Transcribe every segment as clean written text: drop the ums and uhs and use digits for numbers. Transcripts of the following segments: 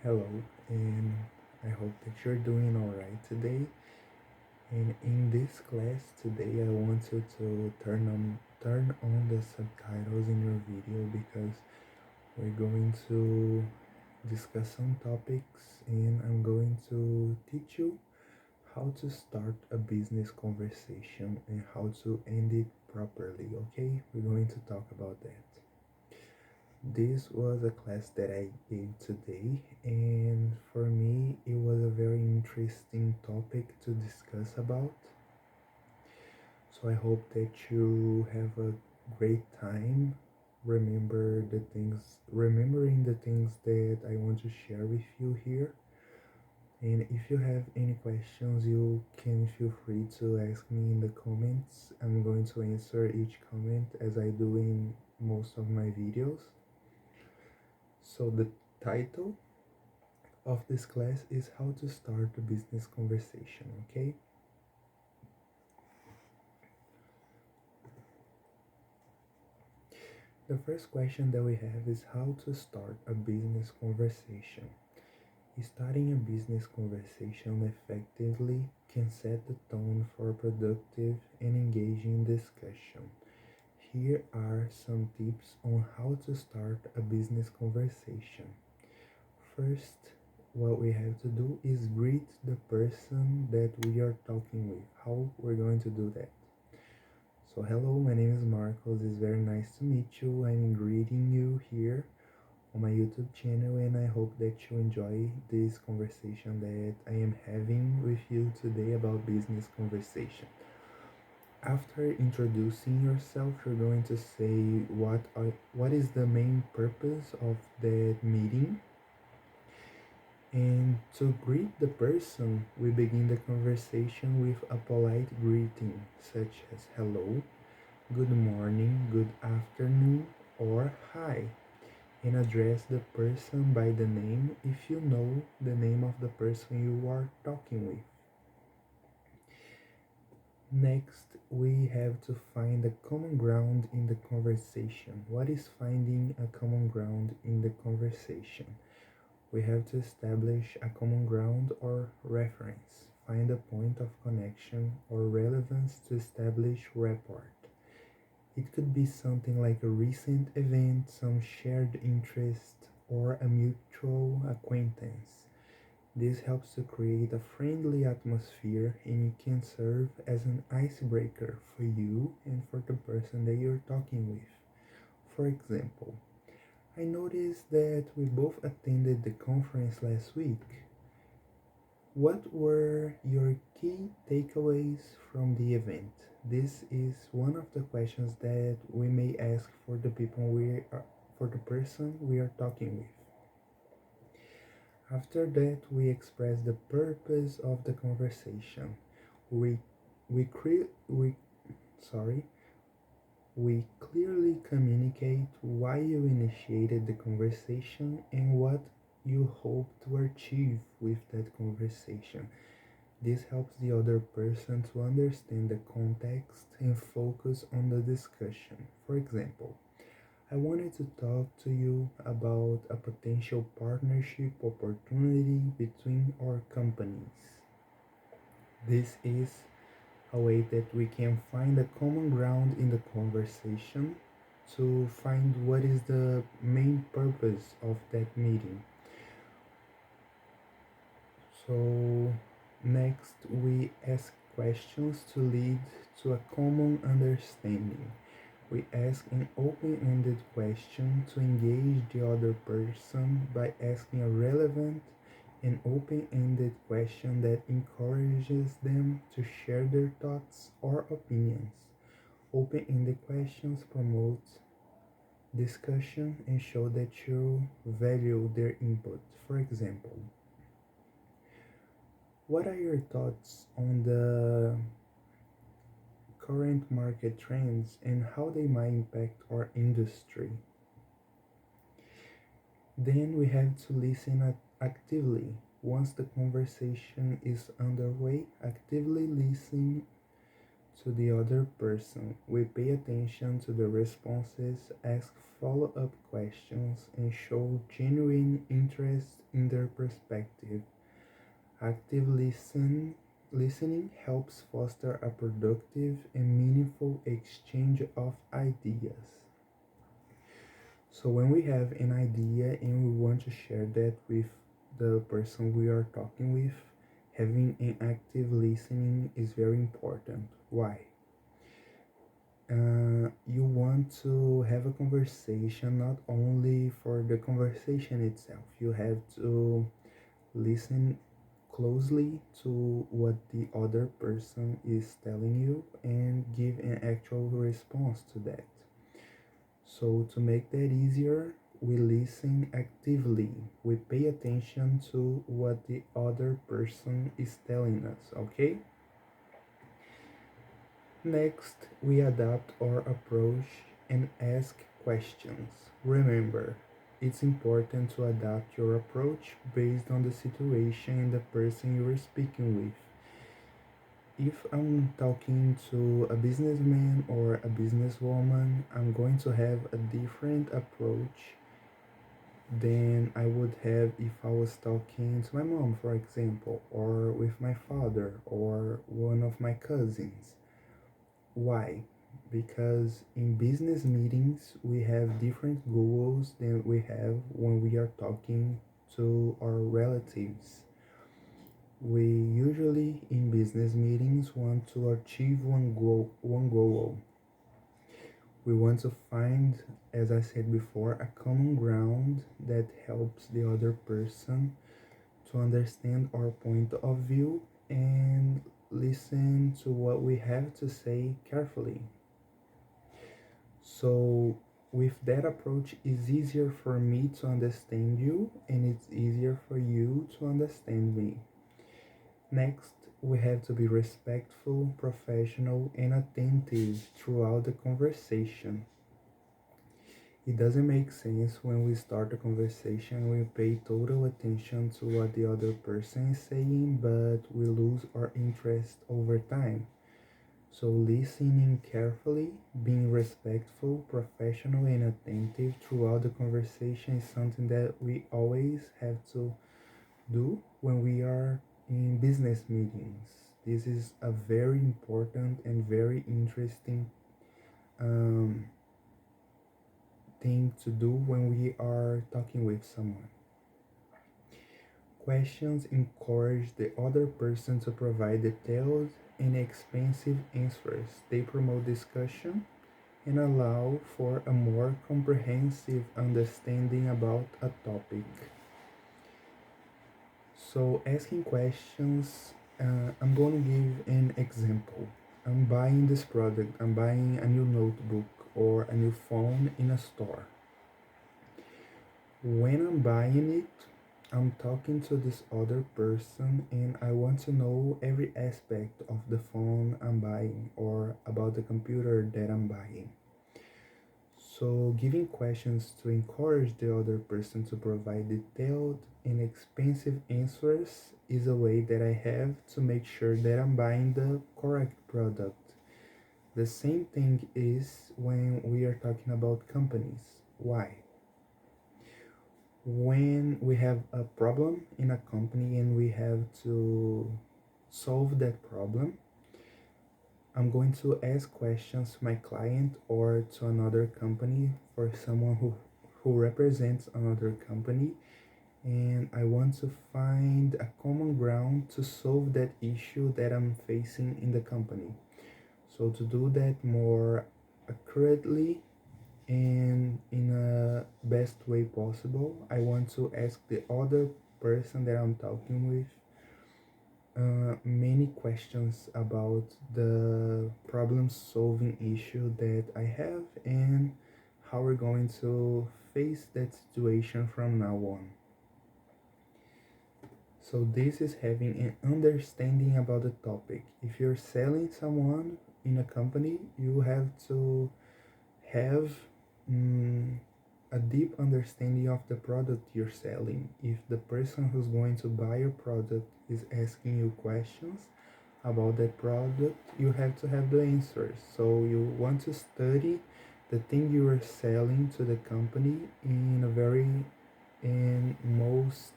Hello, and I hope that you're doing alright today. And in this class today, I want you to turn on the subtitles in your video because we're going to discuss some topics, and I'm going to teach you how to start a business conversation and how to end it properly. Okay, we're going to talk about that. This was a class that I gave today, and for me, it was a very interesting topic to discuss about. So I hope that you have a great time. Remembering the things that I want to share with you here. And if you have any questions, you can feel free to ask me in the comments. I'm going to answer each comment as I do in most of my videos. So the title of this class is how to start a business conversation, okay? The first question that we have is how to start a business conversation. Starting a business conversation effectively can set the tone for a productive and engaging discussion. Here are some tips on how to start a business conversation. First, what we have to do is greet the person that we are talking with. How we're going to do that? So hello, my name is Marcos. It's very nice to meet you. I'm greeting you here on my YouTube channel, and I hope that you enjoy this conversation that I am having with you today about business conversation. After introducing yourself, you're going to say what is the main purpose of that meeting. And to greet the person, we begin the conversation with a polite greeting, such as hello, good morning, good afternoon, or hi, and address the person by the name if you know the name of the person you are talking with. Next, we have to find a common ground in the conversation. What is finding a common ground in the conversation? We have to establish a common ground or reference, find a point of connection or relevance to establish rapport. It could be something like a recent event, some shared interest, or a mutual acquaintance. This helps to create a friendly atmosphere, and it can serve as an icebreaker for you and for the person that you're talking with. For example, I noticed that we both attended the conference last week. What were your key takeaways from the event? This is one of the questions that we may ask for the person we are talking with. After that, we express the purpose of the conversation. We we cre- we sorry, we clearly communicate why you initiated the conversation and what you hope to achieve with that conversation. This helps the other person to understand the context and focus on the discussion. For example, I wanted to talk to you about a potential partnership opportunity between our companies. This is a way that we can find a common ground in the conversation to find what is the main purpose of that meeting. So, next we ask questions to lead to a common understanding. We ask an open ended question to engage the other person by asking a relevant and open ended question that encourages them to share their thoughts or opinions. Open ended questions promote discussion and show that you value their input. For example, what are your thoughts on the current market trends and how they might impact our industry? Then we have to listen actively. Once the conversation is underway, actively listen to the other person. We pay attention to the responses, ask follow up questions, and show genuine interest in their perspective. Active listening helps foster a productive and meaningful exchange of ideas. So, when we have an idea and we want to share that with the person we are talking with, having an active listening is very important. Why? You want to have a conversation not only for the conversation itself, you have to listen closely to what the other person is telling you and give an actual response to that. So, to make that easier, we listen actively. We pay attention to what the other person is telling us, okay? Next, we adapt our approach and ask questions. Remember, it's important to adapt your approach based on the situation and the person you are speaking with. If I'm talking to a businessman or a businesswoman, I'm going to have a different approach than I would have if I was talking to my mom, for example, or with my father or one of my cousins. Why? Because in business meetings, we have different goals than we have when we are talking to our relatives. We usually in business meetings want to achieve one goal. We want to find, as I said before, a common ground that helps the other person to understand our point of view and listen to what we have to say carefully. So, with that approach, it's easier for me to understand you and it's easier for you to understand me. Next, we have to be respectful, professional, and attentive throughout the conversation. It doesn't make sense when we start a conversation we pay total attention to what the other person is saying, but we lose our interest over time. So, listening carefully, being respectful, professional, and attentive throughout the conversation is something that we always have to do when we are in business meetings. This is a very important and very interesting um, thing to do when we are talking with someone. Questions encourage the other person to provide detailed and expansive answers. They promote discussion and allow for a more comprehensive understanding about a topic. So, asking questions, I'm going to give an example. I'm buying this product, I'm buying a new notebook or a new phone in a store. When I'm buying it, I'm talking to this other person and I want to know every aspect of the phone I'm buying or about the computer that I'm buying. So, giving questions to encourage the other person to provide detailed and expensive answers is a way that I have to make sure that I'm buying the correct product. The same thing is when we are talking about companies. Why? When we have a problem in a company and we have to solve that problem, I'm going to ask questions to my client or to another company for someone who represents another company, and I want to find a common ground to solve that issue that I'm facing in the company. So, to do that more accurately and in a best way possible, I want to ask the other person that I'm talking with many questions about the problem solving issue that I have and how we're going to face that situation from now on. So, this is having an understanding about the topic. If you're selling someone in a company, you have to have a deep understanding of the product you're selling. If the person who's going to buy your product is asking you questions, about that product, you have to have the answers. So you want to study the thing you are selling to the company in a very and most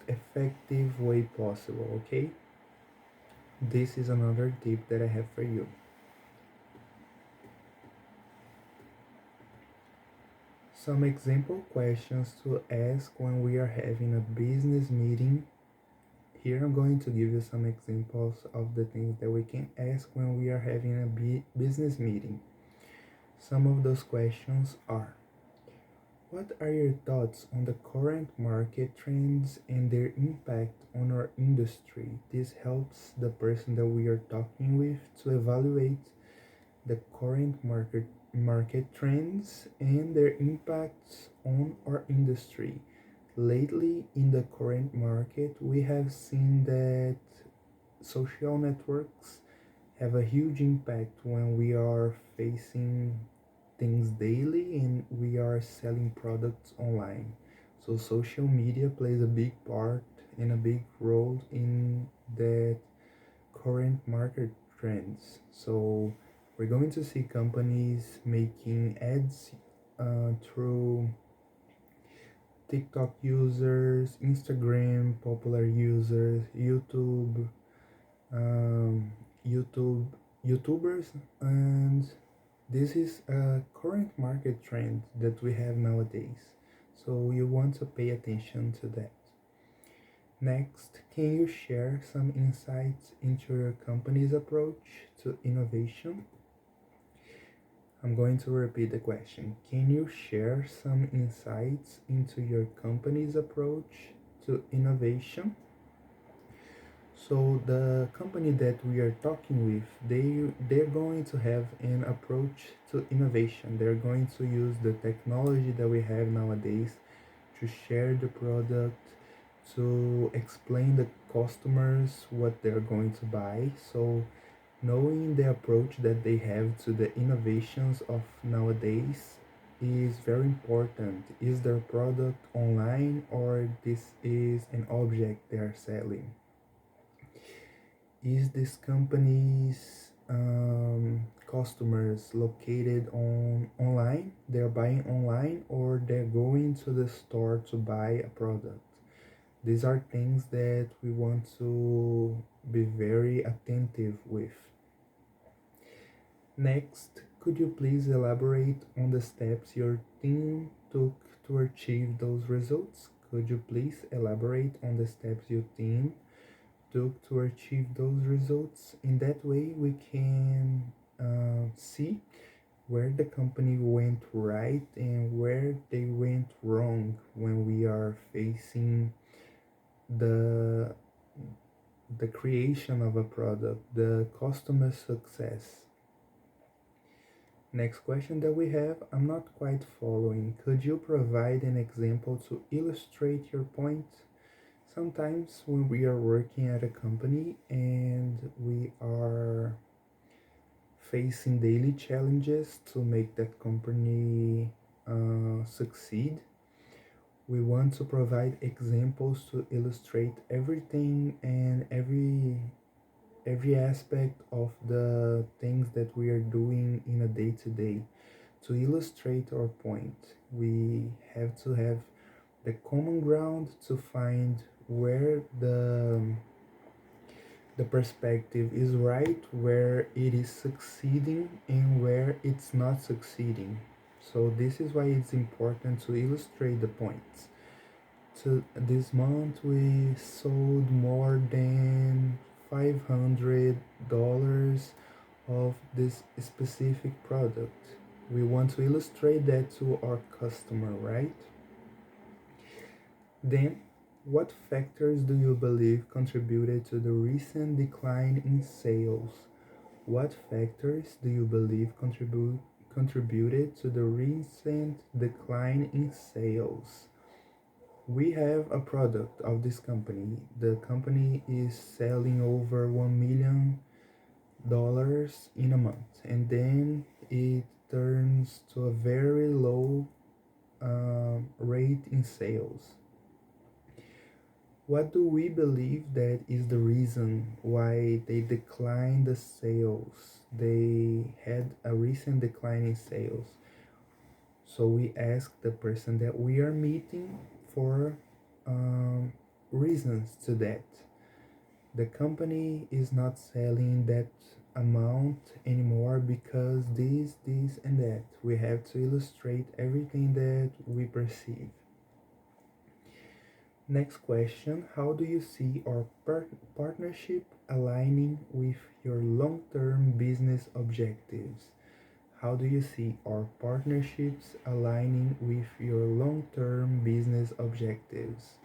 effective way possible. Okay, this is another tip that I have for you. Some example questions to ask when we are having a business meeting. Here I'm going to give you some examples of the things that we can ask when we are having a business meeting. Some of those questions are: what are your thoughts on the current market trends and their impact on our industry? This helps the person that we are talking with to evaluate the current market trends and their impacts on our industry. Lately, in the current market, we have seen that social networks have a huge impact when we are facing things daily and we are selling products online. So social media plays a big part and a big role in that current market trends. So we're going to see companies making ads through TikTok users, Instagram popular users, um, YouTube YouTubers, and this is a current market trend that we have nowadays. So you want to pay attention to that. Next, can you share some insights into your company's approach to innovation? I'm going to repeat the question. Can you share some insights into your company's approach to innovation? So the company that we are talking with, they're going to have an approach to innovation. They're going to use the technology that we have nowadays to share the product, to explain the customers what they're going to buy. So knowing the approach that they have to the innovations of nowadays is very important. Is their product online or this is an object they are selling? Is this company's customers located on online? They're buying online or they're going to the store to buy a product? These are things that we want to be very attentive with. Next, could you please elaborate on the steps your team took to achieve those results? Could you please elaborate on the steps your team took to achieve those results? In that way, we can see where the company went right and where they went wrong when we are facing the the creation of a product, the customer success. Next question that we have, I'm not quite following. Could you provide an example to illustrate your point? Sometimes when we are working at a company and we are facing daily challenges to make that company succeed, we want to provide examples to illustrate everything and every aspect of the things that we are doing in a day to day. To illustrate our point, we have to have the common ground to find where the perspective is right, where it is succeeding and where it's not succeeding. So this is why it's important to illustrate the points. So this month we sold more than $500 of this specific product. We want to illustrate that to our customer, right? Then, what factors do you believe contributed to the recent decline in sales? What factors do you believe contributed to the recent decline in sales? We have a product of this company. The company is selling over $1 million in a month, and then it turns to a very low rate in sales. What do we believe that is the reason why they declined the sales? They had a recent decline in sales. So we ask the person that we are meeting for um, reasons to that. The company is not selling that amount anymore because this, and that. We have to illustrate everything that we perceive. Next question. How do you see our partnership aligning with your long term business objectives? How do you see our partnerships aligning with your long term business objectives?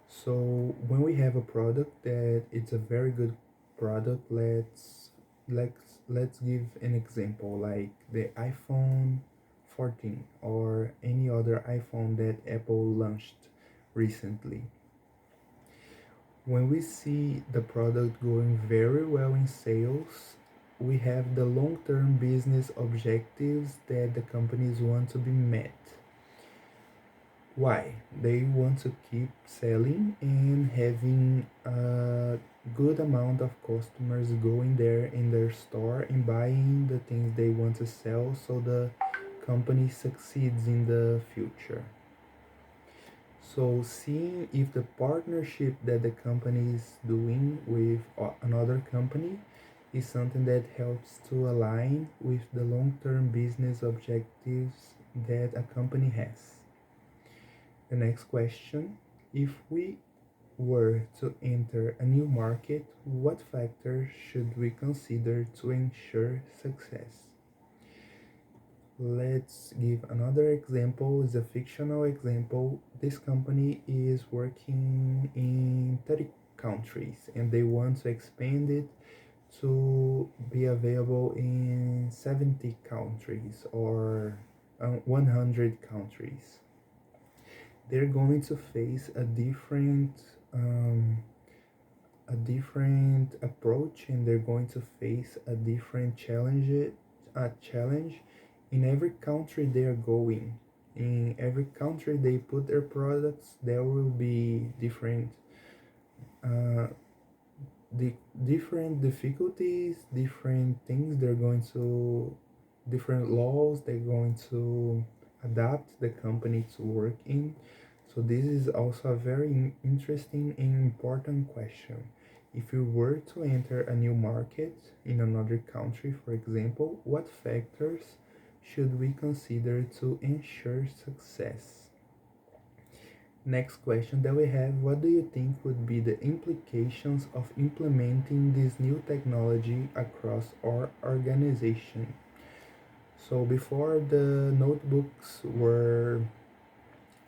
So when we have a product that it's a very good product, let's give an example like the iPhone 14 or any other iPhone that Apple launched recently. When we see the product going very well in sales, we have the long-term business objectives that the companies want to be met. Why? They want to keep selling and having a good amount of customers going there in their store and buying the things they want to sell so the company succeeds in the future. So, seeing if the partnership that the company is doing with another company is something that helps to align with the long term business objectives that a company has. The next question, if we were to enter a new market, what factors should we consider to ensure success? Let's give another example. It's a fictional example. This company is working in 30 countries and they want to expand it to be available in 70 countries or 100 countries. They're going to face um, a different approach, and they're going to face a different challenge in every country they are going. In every country they put their products, there will be uh, different difficulties, different things. They're going to different laws. They're going to adapt the company to work in. So this is also a very interesting and important question. If you were to enter a new market in another country, for example, what factors should we consider to ensure success? Next question that we have, what do you think would be the implications of implementing this new technology across our organization? So before the notebooks were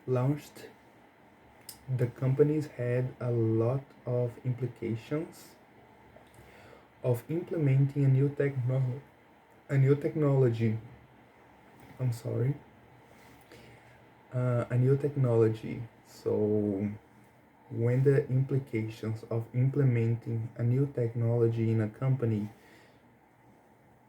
launched, the companies had a lot of implications of implementing a new technology. I'm sorry, a new technology. So when the implications of implementing a new technology in a company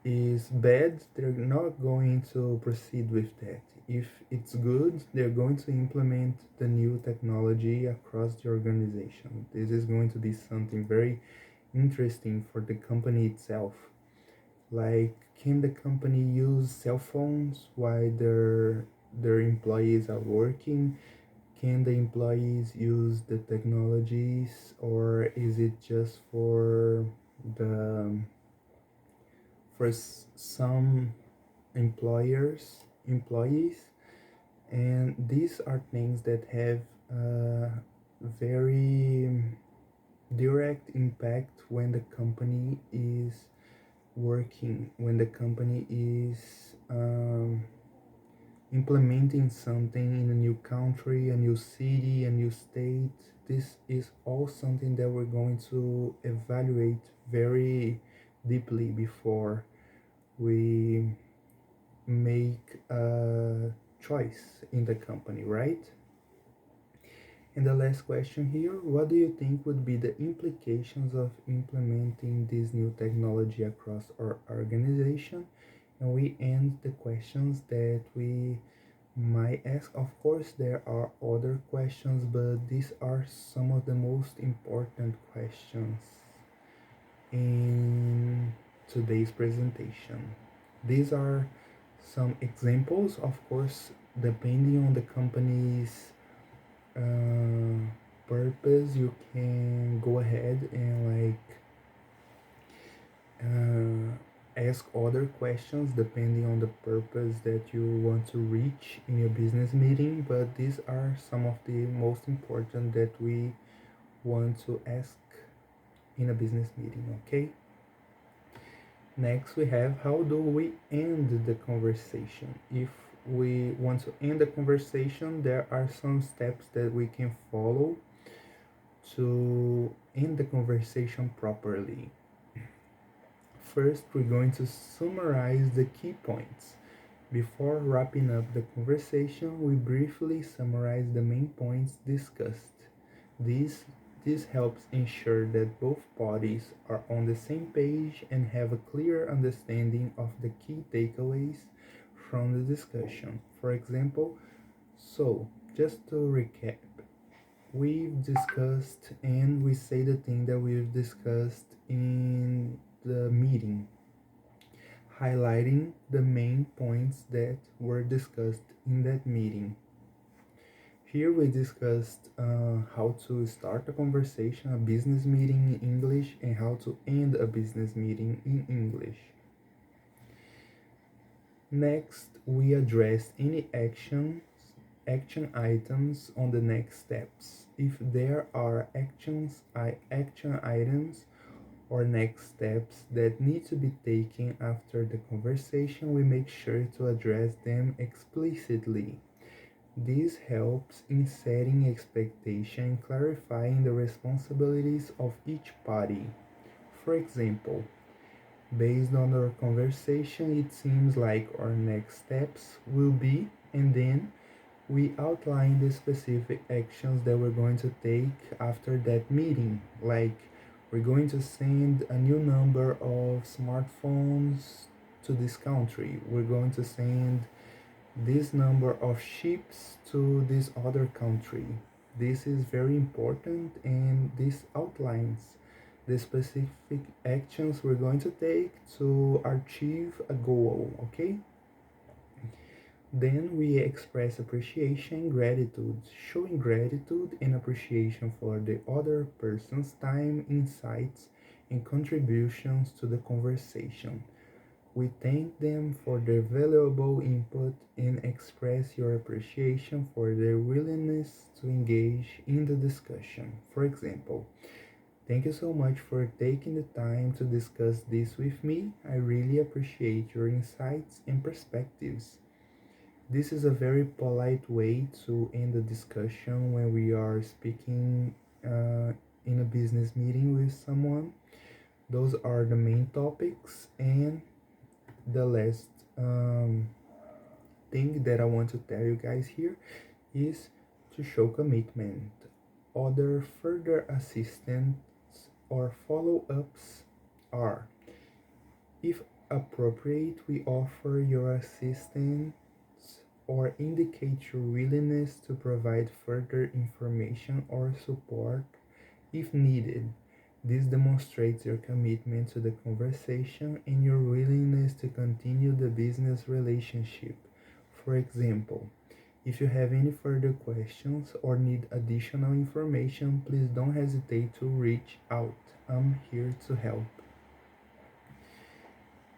is bad, they're not going to proceed with that. If it's good, they're going to implement the new technology across the organization. This is going to be something very interesting for the company itself. Like, can the company use cell phones while their employees are working? Can the employees use the technologies, or is it just the for some employees? And these are things that have a very direct impact when the company is working, when the company is implementing something in a new country, a new city, a new state. This is all something that we're going to evaluate very deeply before we make a choice in the company, right? And the last question here, what do you think would be the implications of implementing this new technology across our organization? And we end the questions that we might ask. Of course, there are other questions, but these are some of the most important questions in today's presentation. These are some examples, of course, depending on the company's uh, purpose, you can go ahead and ask other questions depending on the purpose that you want to reach in your business meeting, but these are some of the most important that we want to ask in a business meeting. Okay, next we have, how do we end the conversation? If we want to end the conversation, there are some steps that we can follow to end the conversation properly. First, we're going to summarize the key points. Before wrapping up the conversation, we briefly summarize the main points discussed. This, this helps ensure that both parties are on the same page and have a clear understanding of the key takeaways from the discussion. For example, so just to recap, we've discussed and we say the thing that we've discussed in the meeting, highlighting the main points that were discussed in that meeting. Here we discussed how to start a conversation, a business meeting in English, and how to end a business meeting in English. Next, we addressed any action items on the next steps. If there are action items or next steps that need to be taken after the conversation, we make sure to address them explicitly. This helps in setting expectation and clarifying the responsibilities of each party. For example, based on our conversation, it seems like our next steps will be, and then we outline the specific actions that we're going to take after that meeting. Like, we're going to send a new number of smartphones to this country. We're going to send this number of ships to this other country. This is very important, and this outlines the specific actions we're going to take to achieve a goal. Okay, then we express appreciation, gratitude, showing gratitude and appreciation for the other person's time, insights, and contributions to the conversation. We thank them for their valuable input and express your appreciation for their willingness to engage in the discussion. For example, thank you so much for taking the time to discuss this with me. I really appreciate your insights and perspectives. This is a very polite way to end the discussion when we are speaking in a business meeting with someone. Those are the main topics, and the last thing that I want to tell you guys here is to show commitment. Other further assistance or follow ups are, if appropriate, we offer your assistance or indicate your willingness to provide further information or support if needed. This demonstrates your commitment to the conversation and your willingness to continue the business relationship. For example, if you have any further questions or need additional information, please don't hesitate to reach out. I'm here to help.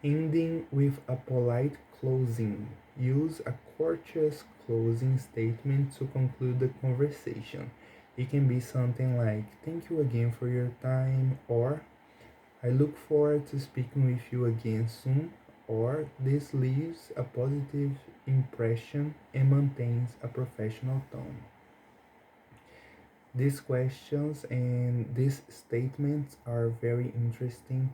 Ending with a polite closing. Use a courteous closing statement to conclude the conversation. It can be something like, "Thank you again for your time," or "I look forward to speaking with you again soon," or "This leaves a positive impression and maintains a professional tone." These questions and these statements are very interesting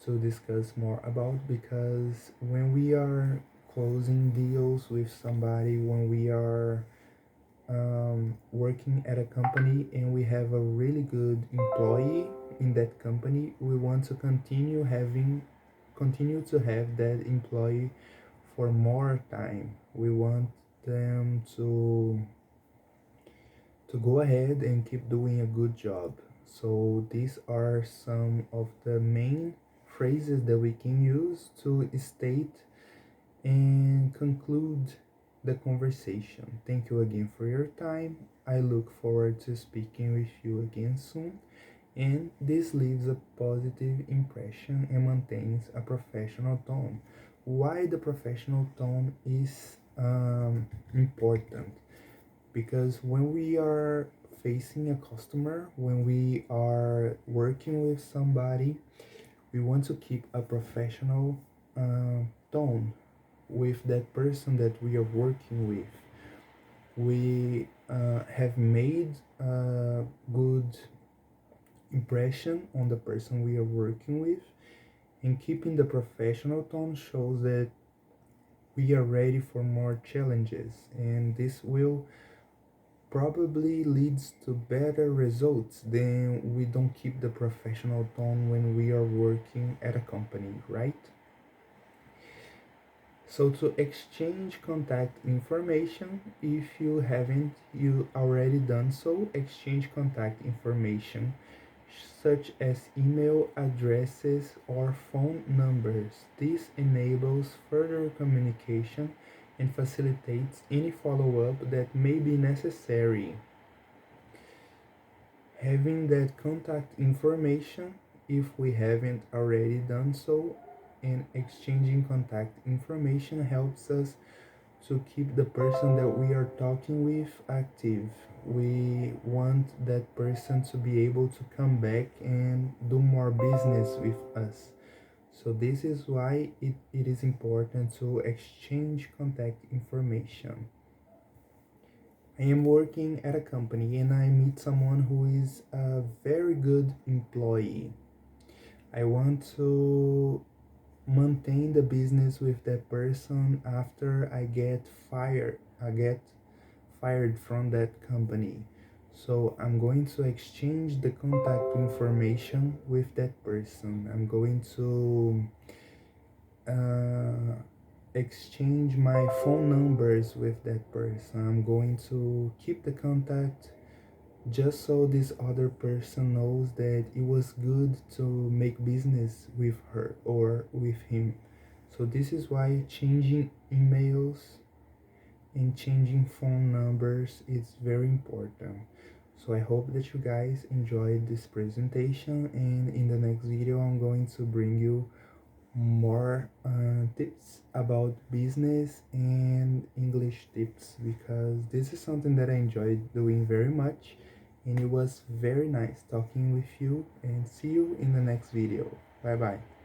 to discuss more about, because when we are closing deals with somebody, when we are working at a company and we have a really good employee in that company, we want to continue to have that employee for more time. We want them to go ahead and keep doing a good job. So these are some of the main phrases that we can use to state and conclude the conversation. Thank you again for your time. I look forward to speaking with you again soon. And this leaves a positive impression and maintains a professional tone. Why the professional tone is important? Because when we are facing a customer, when we are working with somebody, we want to keep a professional tone with that person that we are working with. We have made a good impression on the person we are working with, and keeping the professional tone shows that we are ready for more challenges, and this will probably leads to better results than we don't keep the professional tone when we are working at a company, right? So to exchange contact information, if you haven't you already done so, exchange contact information such as email addresses or phone numbers. This enables further communication and facilitates any follow-up that may be necessary. Having that contact information, if we haven't already done so, and exchanging contact information helps us to keep the person that we are talking with active. We want that person to be able to come back and do more business with us. So this is why it is important to exchange contact information. I am working at a company and I meet someone who is a very good employee. I want to maintain the business with that person after I get fired. I get fired from that company. So I'm going to exchange the contact information with that person. I'm going to uh, exchange my phone numbers with that person. I'm going to keep the contact just so this other person knows that it was good to make business with her or with him. So this is why changing emails and changing phone numbers is very important. So I hope that you guys enjoyed this presentation, and in the next video I'm going to bring you more tips about business and English tips, because this is something that I enjoyed doing very much, and it was very nice talking with you, and see you in the next video. Bye bye.